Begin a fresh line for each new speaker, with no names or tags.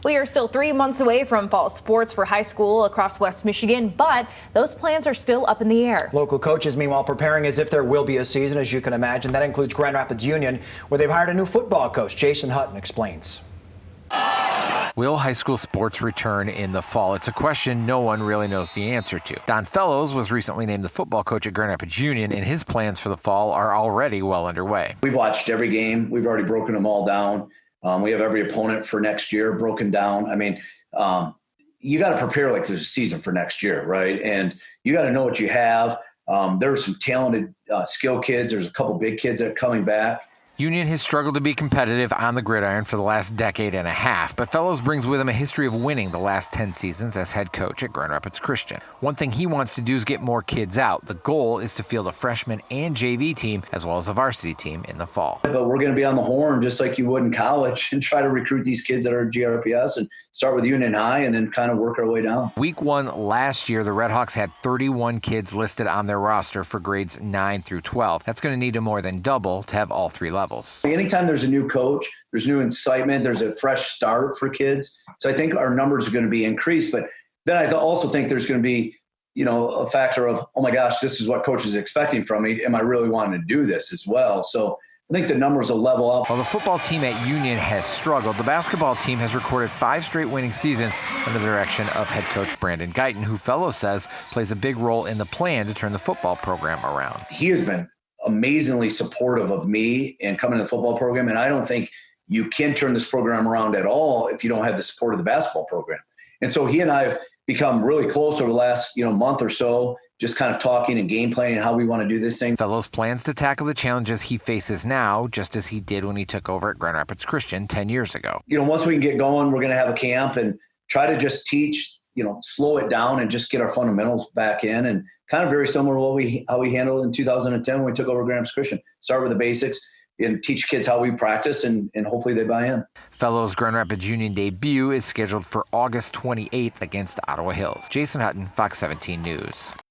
We are still 3 months away from fall sports for high school across West Michigan, but those plans are still up in the air.
Local coaches, meanwhile, preparing as if there will be a season, as you can imagine. That includes Grand Rapids Union, where they've hired a new football coach. Jason Hutton explains.
Will high school sports return in the fall? It's a question no one really knows the answer to. Don Fellows was recently named the football coach at Grand Rapids Union, and his plans for the fall are already well underway.
We've watched every game. We've already broken them all down. We have every opponent for next year broken down. I mean, you got to prepare like there's a season for next year, right? And you got to know what you have. There are some talented skill kids. There's a couple big kids that are coming back.
Union has struggled to be competitive on the gridiron for the last decade and a half, but Fellows brings with him a history of winning the last 10 seasons as head coach at Grand Rapids Christian. One thing he wants to do is get more kids out. The goal is to field a freshman and JV team as well as a varsity team in the fall.
But we're going to be on the horn just like you would in college and try to recruit these kids that are GRPS and start with Union High and then kind of work our way down.
Week 1 last year, the Redhawks had 31 kids listed on their roster for grades 9 through 12. That's going to need to more than double to have all 3 levels.
Anytime there's a new coach, there's new excitement, there's a fresh start for kids. So I think our numbers are going to be increased. But then I also think there's going to be, a factor of, oh my gosh, this is what coach is expecting from me. Am I really wanting to do this as well? So I think the numbers will level up.
While the football team at Union has struggled, the basketball team has recorded 5 straight winning seasons under the direction of head coach Brandon Guyton, who Fellows says plays a big role in the plan to turn the football program around.
He has been amazingly supportive of me and coming to the football program. And I don't think you can turn this program around at all if you don't have the support of the basketball program. And so he and I have become really close over the last, month or so, just kind of talking and game planning how we want to do this thing.
Fellows plans to tackle the challenges he faces now, just as he did when he took over at Grand Rapids Christian 10 years ago.
Once we can get going, we're going to have a camp and try to just teach, slow it down and just get our fundamentals back in, and kind of very similar to how we handled in 2010 when we took over Grand Rapids Christian. Start with the basics and teach kids how we practice, and hopefully they buy in.
Fellows' Grand Rapids Union debut is scheduled for August 28th against Ottawa Hills. Jason Hutton, Fox 17 News.